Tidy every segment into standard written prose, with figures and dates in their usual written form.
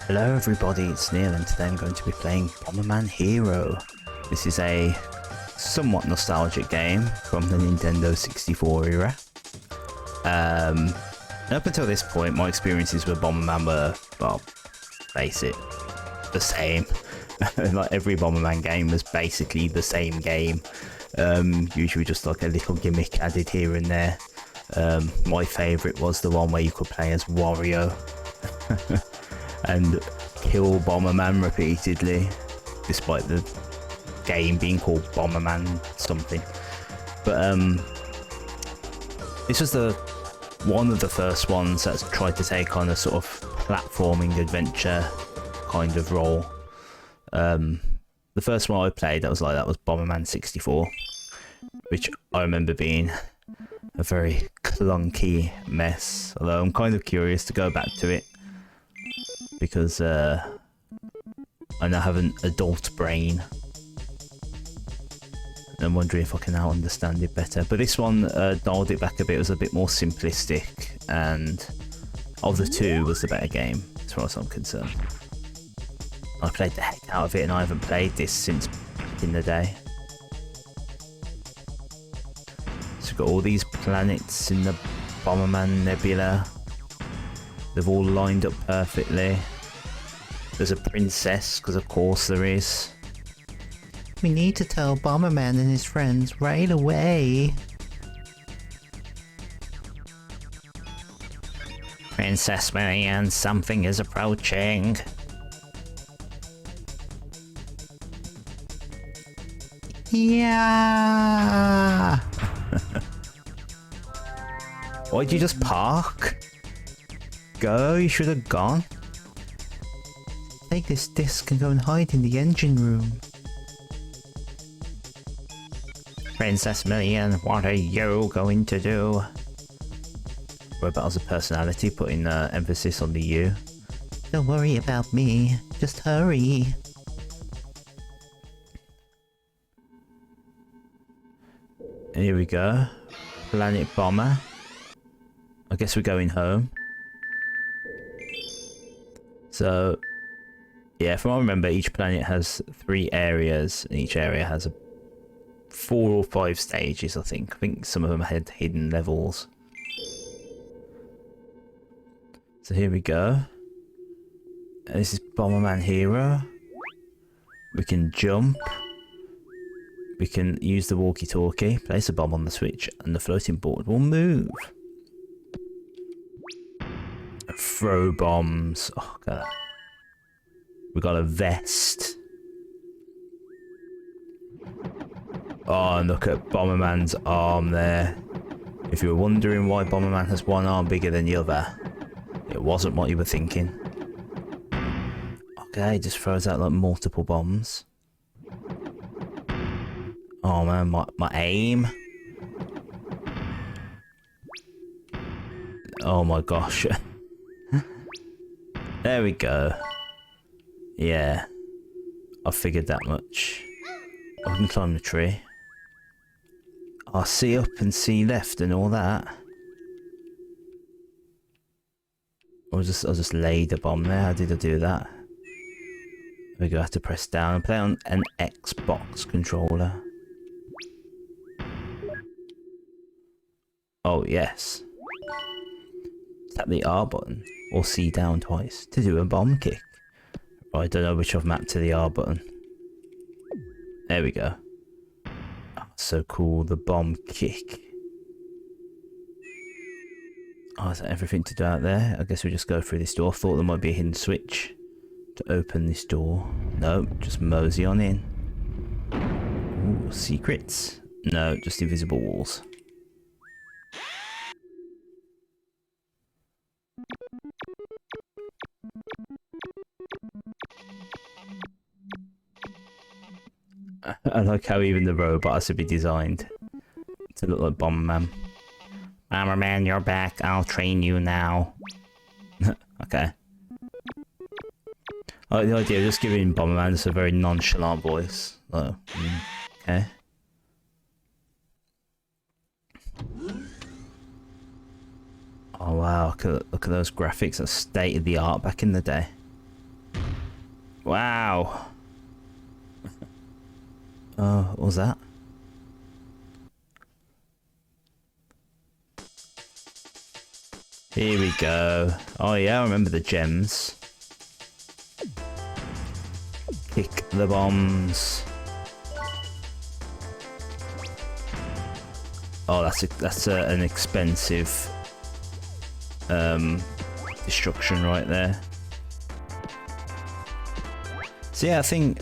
Hello everybody, it's Neil and today I'm going to be playing Bomberman Hero. This is a somewhat nostalgic game from the Nintendo 64 era. Up until this point my experiences with Bomberman were, well, face it, the same. Like every Bomberman game was basically the same game. Usually just like a little gimmick added here and there. My favourite was the one where you could play as Wario. And kill Bomberman repeatedly, despite the game being called Bomberman something. But this was one of the first ones that tried to take on a sort of platforming adventure kind of role. The first one I played that was Bomberman 64, which I remember being a very clunky mess. Although I'm kind of curious to go back to it, because I now have an adult brain. And I'm wondering if I can now understand it better. But this one dialed it back a bit. It was a bit more simplistic, and of the two was the better game, as far as I'm concerned. I played the heck out of it, and I haven't played this since back in the day. So we've got all these planets in the Bomberman Nebula. They've all lined up perfectly. There's a princess, because of course there is. We need to tell Bomberman and his friends right away. Princess Marianne, something is approaching. Yeah. Why'd you just park? Go, you should have gone. Take this disc and go and hide in the engine room. Princess Million, what are you going to do? Robot has a personality, putting emphasis on the you. Don't worry about me, just hurry. Here we go. Planet Bomber. I guess we're going home. So, yeah, from what I remember, each planet has 3 areas, and each area has 4 or 5 stages, I think. I think some of them had hidden levels. So here we go. And this is Bomberman Hero. We can jump. We can use the walkie-talkie, place a bomb on the switch, and the floating board will move. Throw bombs. Oh god. We got a vest. Oh, and look at Bomberman's arm there. If you were wondering why Bomberman has one arm bigger than the other, it wasn't what you were thinking. Okay, just throws out like multiple bombs. Oh man, my aim. Oh my gosh. There we go. Yeah, I figured that much. I can climb the tree. I'll see up and see left and all that. I'll just lay the bomb there. How did I do that? There we go. I have to press down and play on an Xbox controller. Oh yes. Tap the R button or C down twice to do a bomb kick. I don't know which I've mapped to the R button. There we go. Oh, so cool, the bomb kick. Oh, is that everything to do out there? I guess we just go through this door. I thought there might be a hidden switch to open this door. No, just mosey on in. Ooh, secrets. No, just invisible walls. I like how even the robot has to be designed to look like Bomberman. Bomberman, you're back. I'll train you now. Okay. I like the idea of just giving Bomberman just a very nonchalant voice. Oh, okay. Oh wow, look at those graphics. That's state of the art back in the day. Wow. Oh, what was that? Here we go. Oh yeah, I remember the gems. Kick the bombs. Oh, that's an expensive destruction right there. So yeah, I think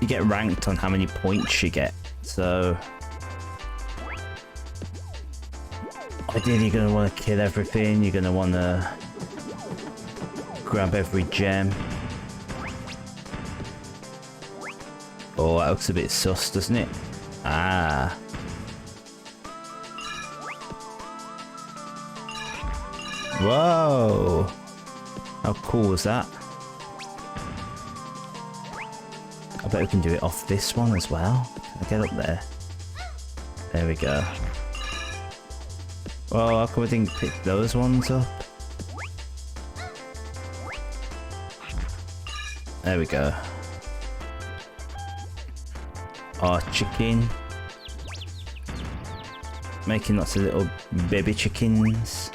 you get ranked on how many points you get. So ideally you're going to want to kill everything, you're going to want to grab every gem. Oh, that looks a bit sus, doesn't it? Ah. Whoa! How cool was that? I bet we can do it off this one as well. Can I get up there? There we go. Well, how come we didn't pick those ones up? There we go. Our chicken. Making lots of little baby chickens.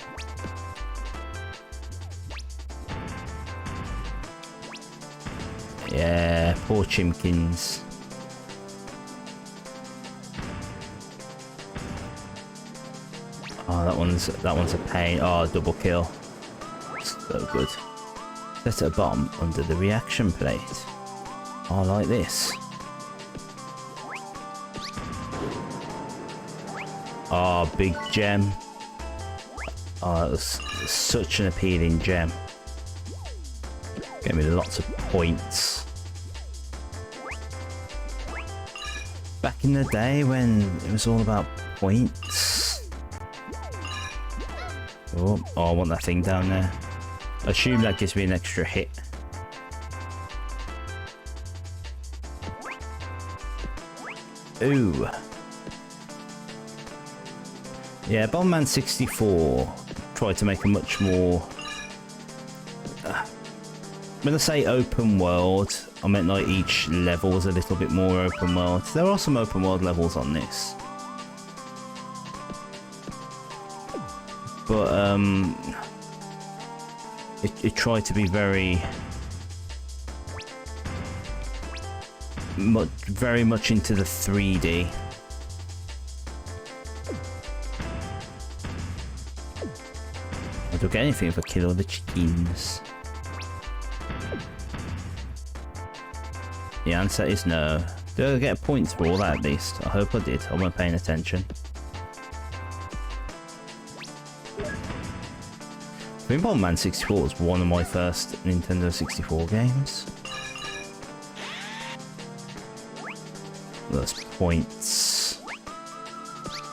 Yeah, poor chimkins. Oh, that one's a pain. Oh, double kill. So good. Set a bomb under the reaction plate. Oh, like this. Oh, big gem. Oh, that was such an appealing gem. Gave me lots of points. Back in the day when it was all about points. Oh, I want that thing down there. I assume that gives me an extra hit. Ooh. Yeah, Bomberman 64 tried to make a much more... when I say open world, I meant like each level was a little bit more open world. There are some open world levels on this. But, it tried to be very much into the 3D. I don't get anything if I kill all the chickens. The answer is no. Do I get points for all that at least? I hope I did. I wasn't paying attention. I think Bomberman 64 was one of my first Nintendo 64 games. Those points.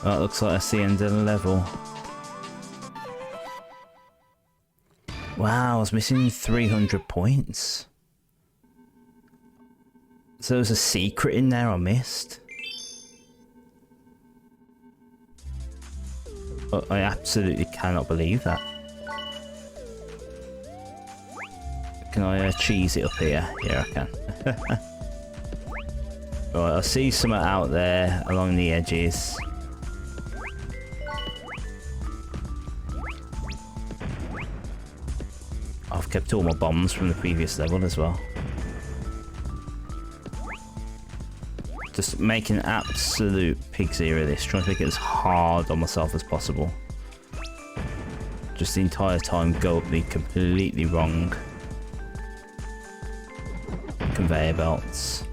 Oh, it looks like that's the end of the level. Wow, I was missing 300 points. So there's a secret in there I missed. But I absolutely cannot believe that. Can I cheese it up here? Yeah, I can. Right, I see some out there along the edges. I've kept all my bombs from the previous level as well. Just making an absolute pig's ear of this, trying to make it as hard on myself as possible. Just the entire time go up the completely wrong conveyor belts.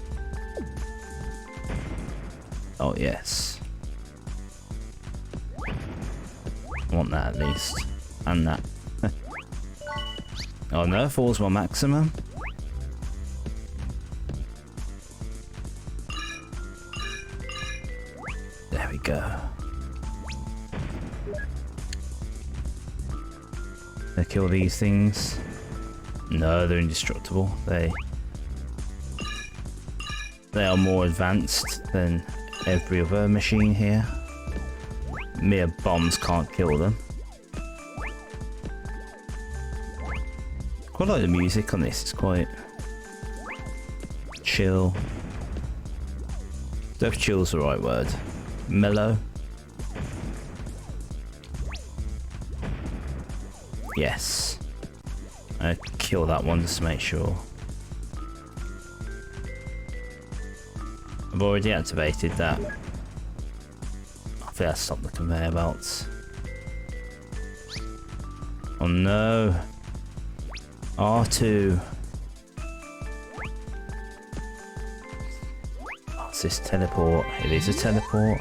Oh yes. I want that at least. And that. Oh no, 4's my maximum. There we go. They kill these things. No, they're indestructible. They are more advanced than every other machine here. Mere bombs can't kill them. Quite like the music on this. It's quite chill. Don't know if chill's the right word. Mellow. Yes. I'll kill that one just to make sure. I've already activated that. I think I stopped the conveyor belts. Oh no. R2. What's this teleport? It is a teleport.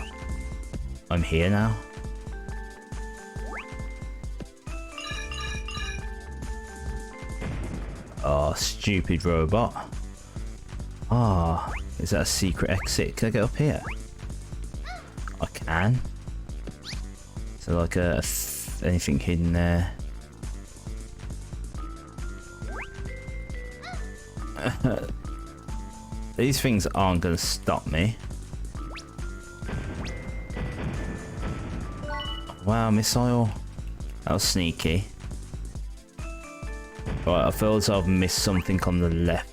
I'm here now. Oh, stupid robot. Ah, is that a secret exit? Can I get up here? I can. Is there like anything hidden there? These things aren't going to stop me. Wow, missile. That was sneaky. Right, I feel as I've missed something on the left.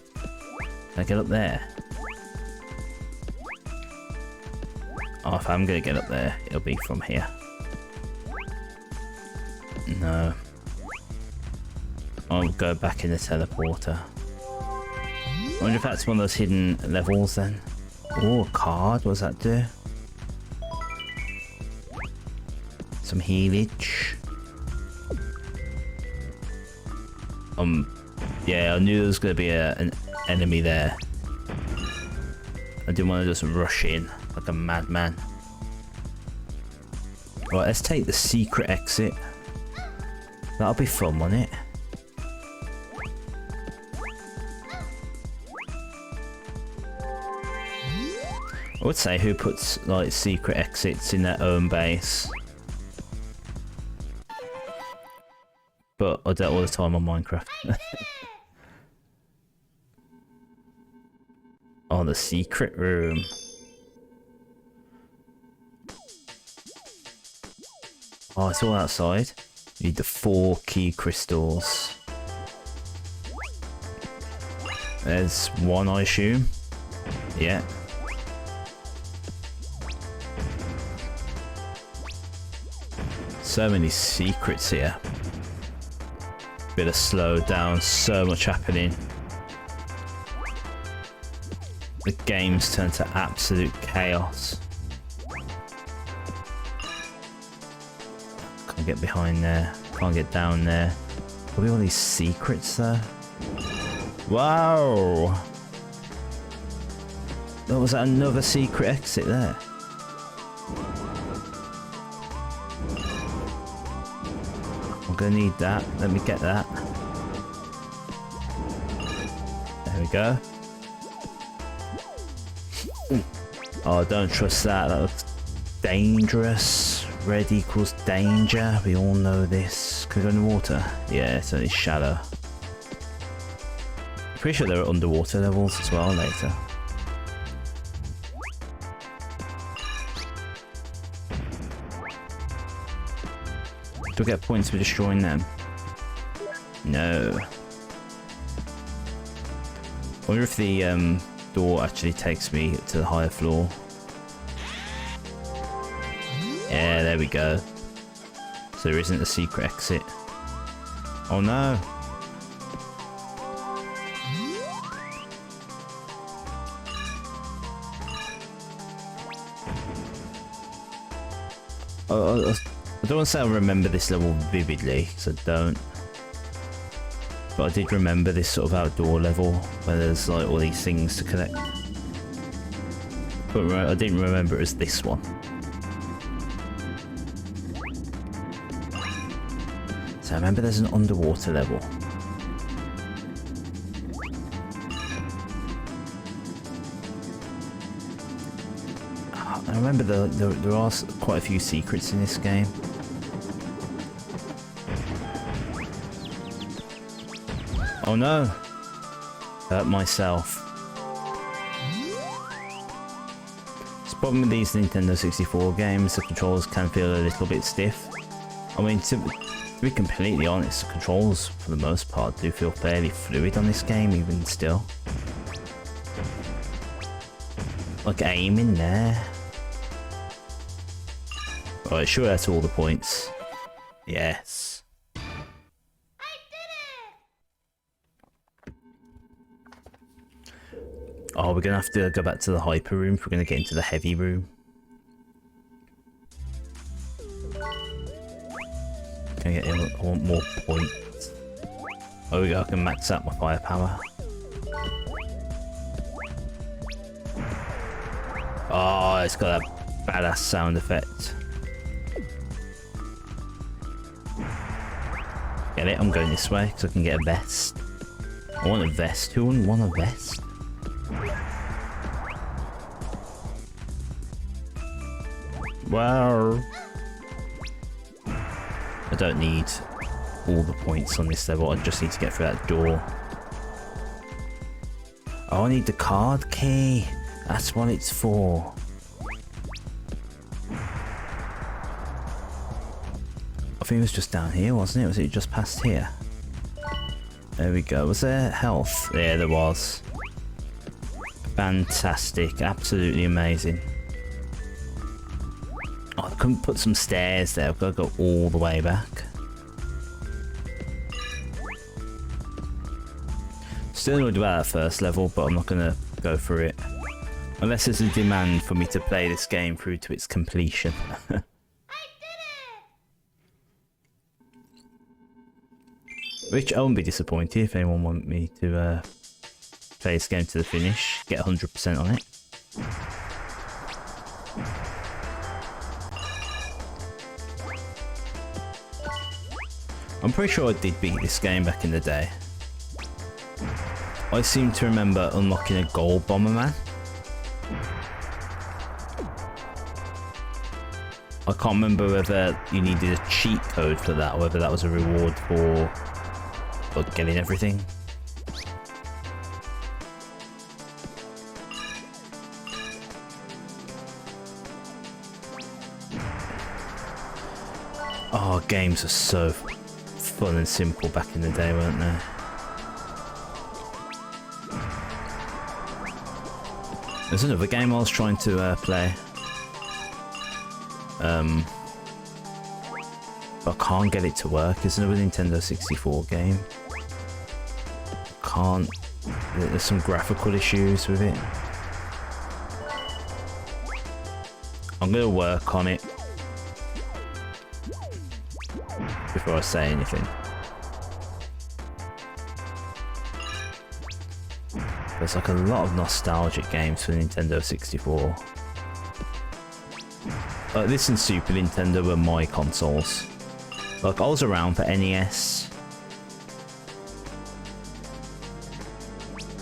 Can I get up there? Oh, if I'm going to get up there, it'll be from here. No. I'll go back in the teleporter. I wonder if that's one of those hidden levels then. Oh, a card. What does that do? Some healage. Yeah, I knew there was going to be an enemy there. I didn't want to just rush in like a madman. Right, let's take the secret exit. That'll be fun, won't it? I would say who puts like secret exits in their own base. But I do it all the time on Minecraft. Oh, the secret room. Oh, it's all outside. You need the 4 key crystals. There's one, I assume. Yeah. So many secrets here. Bit of slow down, so much happening. The game's turned to absolute chaos. Can't get behind there, can't get down there. Probably all these secrets though. Wow! There was another secret exit there. I'm gonna need that. Let me get that. There we go. Oh, don't trust that. That looks dangerous. Red equals danger. We all know this. Can we go in the water? Yeah, it's only shallow. Pretty sure there are underwater levels as well later. Do I get points for destroying them? No. I wonder if the door actually takes me to the higher floor. Yeah, there we go. So there isn't a secret exit. Oh no. I don't want to say I remember this level vividly, because I don't. But I did remember this sort of outdoor level, where there's like all these things to collect. But I didn't remember it as this one. So I remember there's an underwater level. I remember there are quite a few secrets in this game. Oh no! Hurt myself. It's the problem with these Nintendo 64 games, the controls can feel a little bit stiff. I mean, to be completely honest, the controls for the most part do feel fairly fluid on this game, even still. like aim in there. Alright, sure that's all the points. Yes. Oh, we're gonna have to go back to the hyper room if we're gonna get into the heavy room. Can I get in? I want more points. Oh, we go. I can max out my firepower. Oh, it's got that badass sound effect. Get it? I'm going this way because I can get a vest. I want a vest. Who wouldn't want a vest? Wow. I don't need all the points on this level. I just need to get through that door. Oh, I need the card key. That's what it's for. I think it was just down here, wasn't it? Was it just past here? There we go. Was there health? Yeah, there was. Fantastic. Absolutely amazing. Oh, I couldn't put some stairs there. I've got to go all the way back. Still annoyed about that first level, but I'm not going to go for it. Unless there's a demand for me to play this game through to its completion. Which I wouldn't be disappointed if anyone wanted me to play this game to the finish, get 100% on it. I'm pretty sure I did beat this game back in the day. I seem to remember unlocking a gold Bomberman. I can't remember whether you needed a cheat code for that or whether that was a reward for getting everything. Oh, games are so fun and simple back in the day, weren't they? There's another game I was trying to play. But I can't get it to work. It's another Nintendo 64 game. Can't. There's some graphical issues with it. I'm gonna work on it before I say anything. There's like a lot of nostalgic games for Nintendo 64. This and Super Nintendo were my consoles. Like, I was around for NES.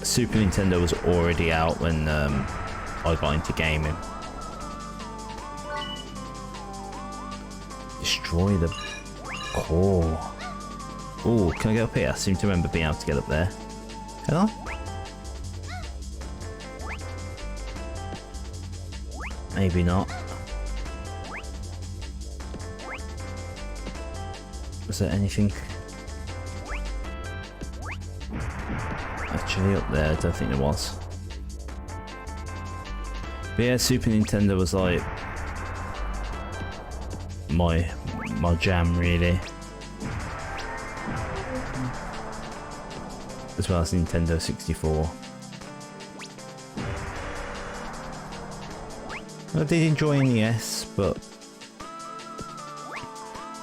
Super Nintendo was already out when I got into gaming. Destroy the core. Oh, can I get up here? I seem to remember being able to get up there. Hello? Maybe not. Was there anything actually up there? I don't think there was. But yeah, Super Nintendo was like my jam, really. As well as Nintendo 64. I did enjoy NES, but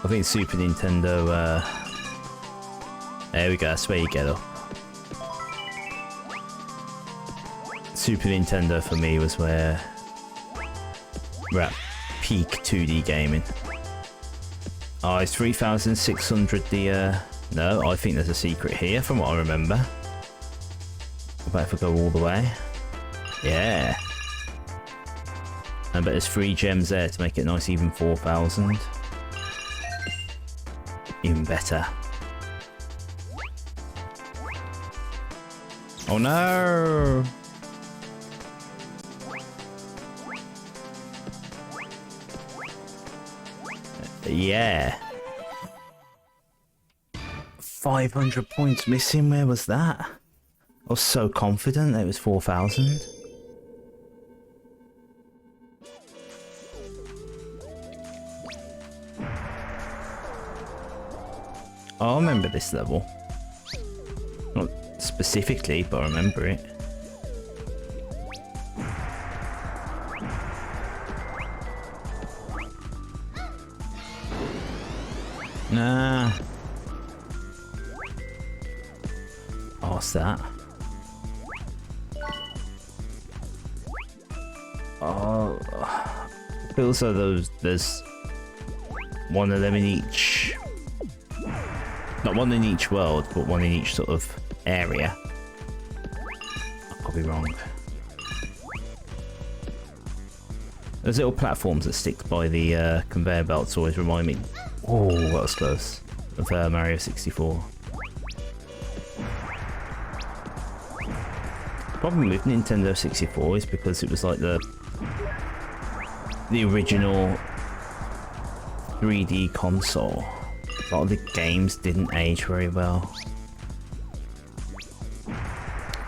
I think Super Nintendo, there we go, that's where you get up. Super Nintendo for me was where we're at peak 2D gaming. Oh, it's 3,600 the, no, I think there's a secret here from what I remember. What about if I go all the way? Yeah. I bet there's 3 gems there to make it nice even 4,000. Even better. Oh no! Yeah. 500 points missing, where was that? I was so confident that it was 4,000. I remember this level. Not specifically, but I remember it. Nah. Oh, what's that? Oh, it feels like there's one of them in each. Not one in each world, but one in each sort of area. I could be wrong. Those little platforms that stick by the conveyor belts always remind me. Oh, that was close. Of Mario 64. Problem with Nintendo 64 is because it was like the original 3D console. A lot of the games didn't age very well.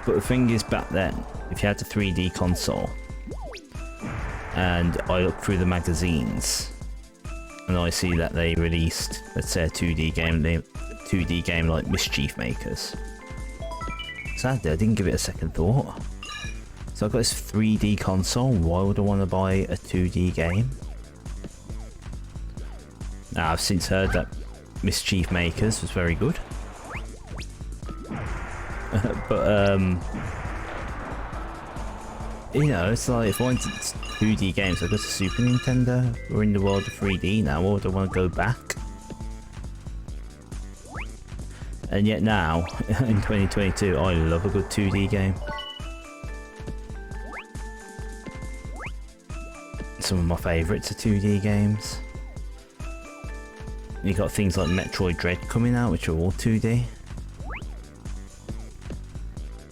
But the thing is, back then, if you had a 3D console, and I look through the magazines, and I see that they released, let's say, a 2D game like Mischief Makers. Sadly, I didn't give it a second thought. So I've got this 3D console, why would I want to buy a 2D game? Now, I've since heard that Mischief Makers was very good. But, you know, it's like if I wanted 2D games, I go to Super Nintendo. We're in the world of 3D now, why would I want to go back? And yet now, in 2022, I love a good 2D game. Some of my favourites are 2D games. You got things like Metroid Dread coming out, which are all 2D.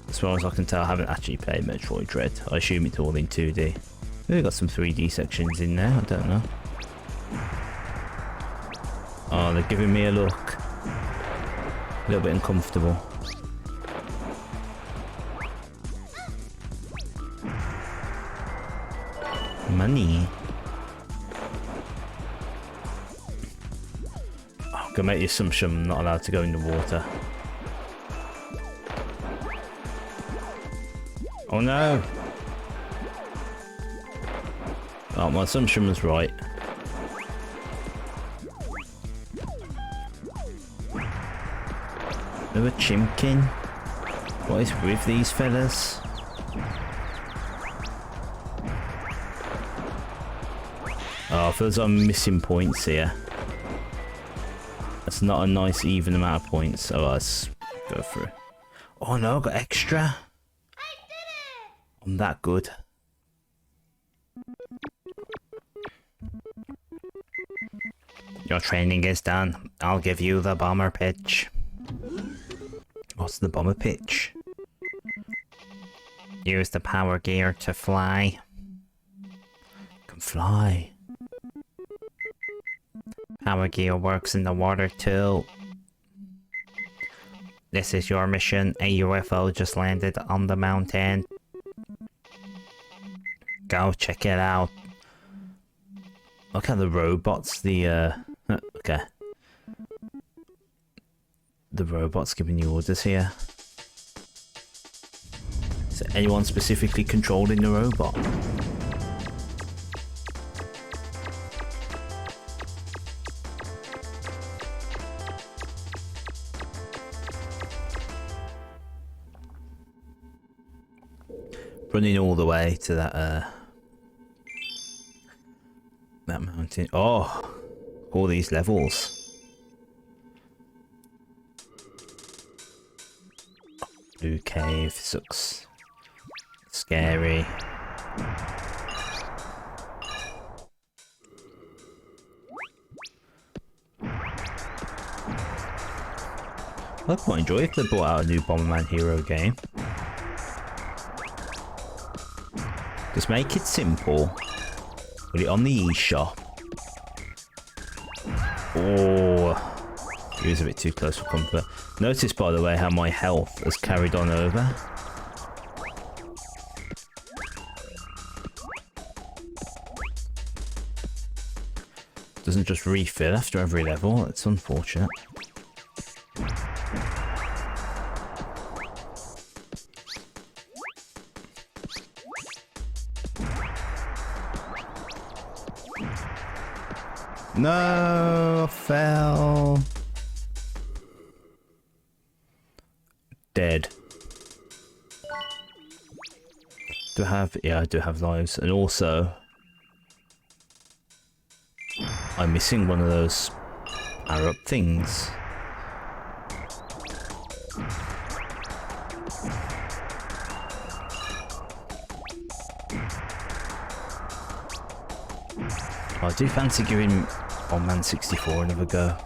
As far as I can tell, I haven't actually played Metroid Dread. I assume it's all in 2D. Maybe got some 3D sections in there, I don't know. Oh, they're giving me a look. A little bit uncomfortable. Money. I'm gonna make the assumption I'm not allowed to go in the water. Oh no! Oh, my assumption was right. Another chimkin? What is with these fellas? Oh, I feel as I'm missing points here. That's not a nice even amount of points, so let's go through. Oh no, I got extra! I did it! I'm that good. Your training is done. I'll give you the bomber pitch. What's the bomber pitch? Use the power gear to fly. Can fly. Power gear works in the water too. This is your mission. A UFO just landed on the mountain. Go check it out. Look at the robots, okay. The robot's giving you orders here. Is there anyone specifically controlling the robot? Running all the way to that mountain. Oh, all these levels. Blue cave sucks. Scary. I quite enjoy if they brought out a new Bomberman Hero game. Just make it simple. Put it on the eShop. Oh, it was a bit too close for comfort. Notice, by the way, how my health has carried on over. Doesn't just refill after every level. It's unfortunate. No, I fell. Dead. Do I have... Yeah, I do have lives. And also... I'm missing one of those power-up things. I do fancy giving Bomberman 64 another go.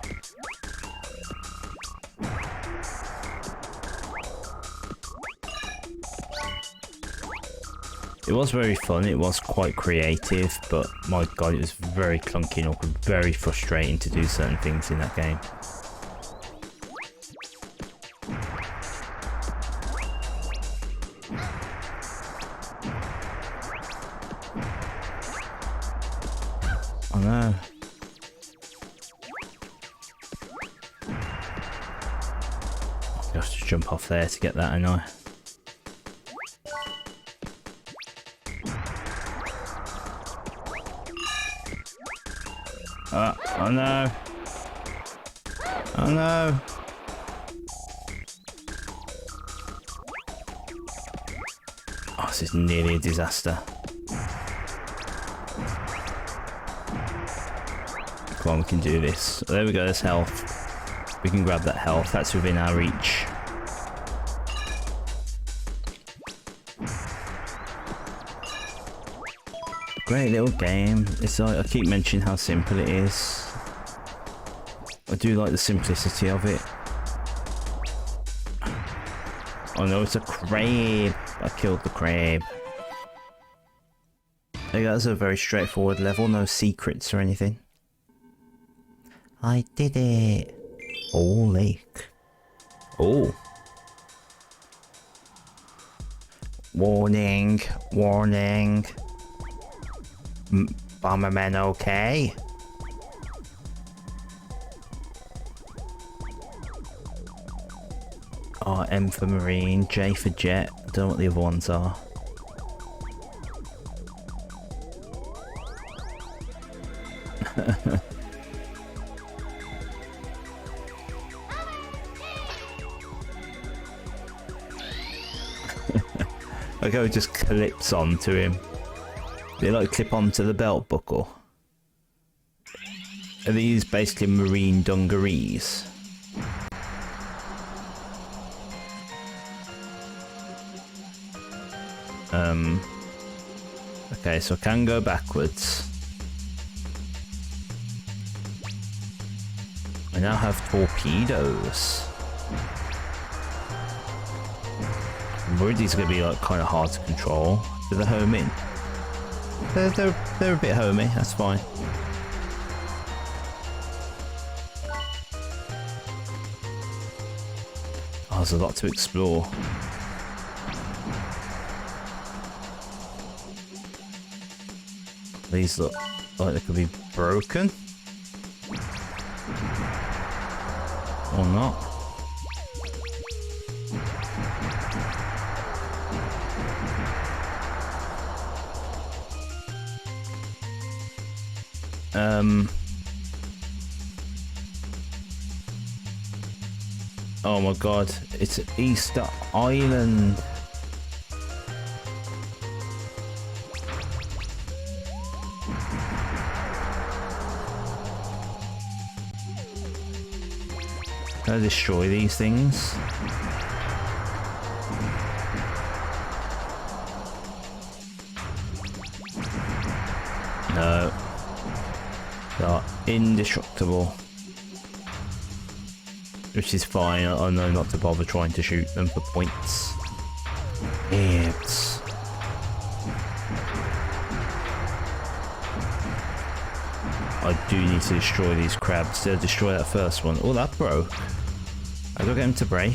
It was very fun, it was quite creative, but my god, it was very clunky and awkward, very frustrating to do certain things in that game. Oh no. I have to jump off there to get that, I know. Oh no. Oh no. Oh, this is nearly a disaster. Come on, we can do this. There we go, there's health. We can grab that health, that's within our reach. Great little game. It's like, I keep mentioning how simple it is. I do like the simplicity of it. Oh no, it's a crab. I killed the crab. There you go, that's a very straightforward level, no secrets or anything. I did it. Oh, lake. Oh. Warning, warning. Bomberman okay? Oh, M for Marine, J for Jet. I don't know what the other ones are. Like how it just clips onto him. They like clip onto the belt buckle. Are these basically marine dungarees? Okay, so I can go backwards. I now have torpedoes. I'm worried these are going to be like kind of hard to control. Do they home in? They're a bit homey, that's fine. Oh, there's a lot to explore. These look like they could be broken. Or not. Oh my god, it's Easter Island. Can I destroy these things? No. They are indestructible. Which is fine, I know not to bother trying to shoot them for points. It's... I do need to destroy these crabs to destroy that first one. Oh, that broke. How do I get him to break?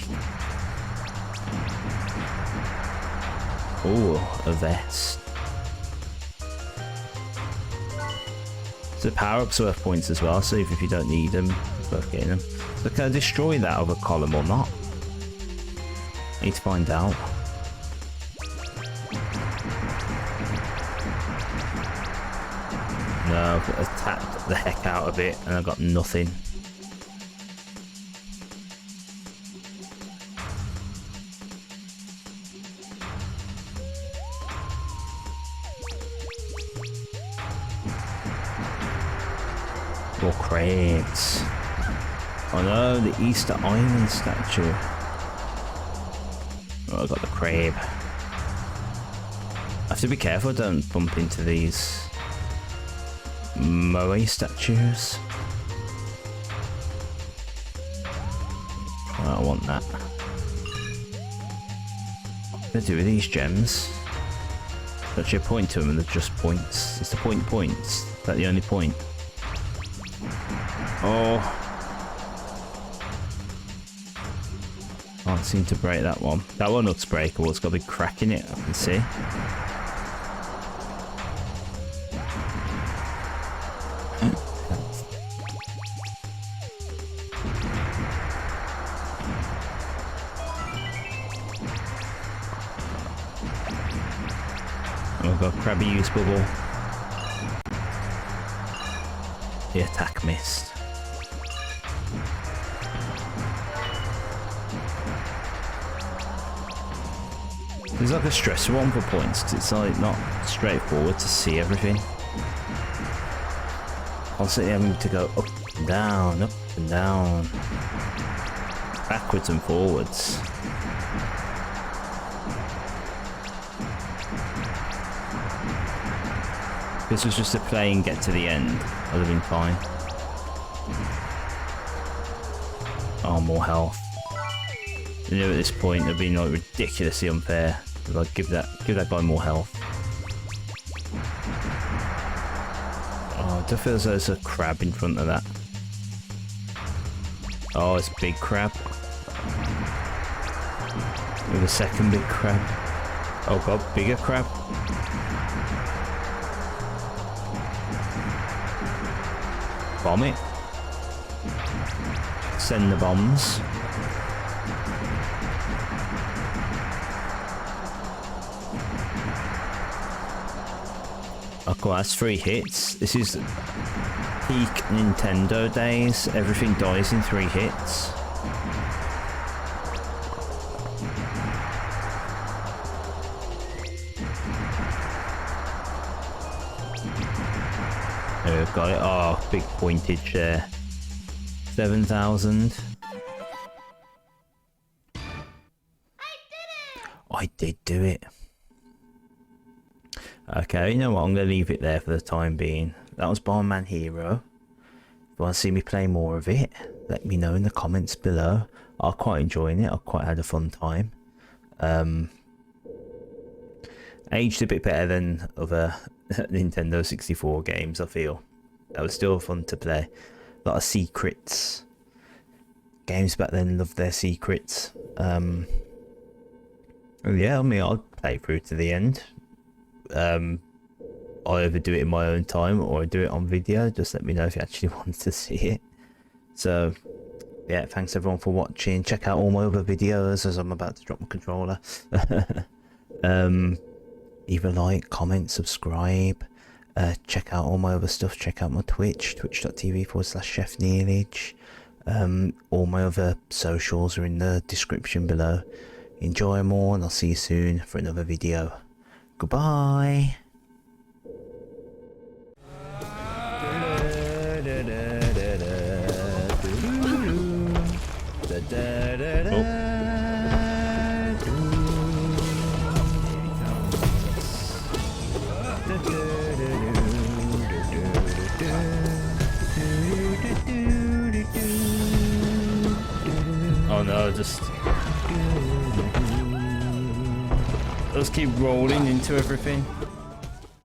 Oh, a vest. So power-ups are worth points as well, so even if you don't need them, it's worth getting them. So can I destroy that other column or not? I need to find out. No. I've attacked the heck out of it and I got nothing. More crates. Oh no, the Easter Island statue. Oh, I got the crab. I have to be careful I don't bump into these Moe statues. I don't want that. What do I do with these gems? Actually, a point to them and they're just points. It's the points. Is that the only point? Oh. Can't seem to break that one. That one looks breakable. It's got a big crack in it, I can see. Oh, I've got crabby use bubble. The attack missed. It's like a stressful one for points because it's like not straightforward to see everything. Constantly having to go up and down, backwards and forwards. If this was just a play and get to the end, I'd have been fine. Oh, more health. I knew at this point it'd been like ridiculously unfair. Like give that guy more health. Oh, I do feel as though there's a crab in front of that. Oh, it's a big crab. With a second big crab. Oh god, bigger crab. Bomb it. Send the bombs. Oh cool, that's 3 hits. This is peak Nintendo days. Everything dies in 3 hits. There we've got it. Oh, big pointage there. 7,000. I did do it. Okay, you know what? I'm going to leave it there for the time being. That was Bomberman Hero. If you want to see me play more of it, let me know in the comments below. I'm quite enjoying it. I quite had a fun time. Aged a bit better than other Nintendo 64 games, I feel. That was still fun to play. A lot of secrets. Games back then loved their secrets. Yeah, I mean, I'll play through to the end. I either do it in my own time or I do it on video. Just let me know if you actually want to see it. So yeah, thanks everyone for watching. Check out all my other videos as I'm about to drop my controller. Either like, comment, subscribe, check out all my other stuff. Check out my Twitch, twitch.tv/chefneilage. All my other socials are in the description below. Enjoy them all and I'll see you soon for another video. Goodbye. Oh no, just keep rolling into everything.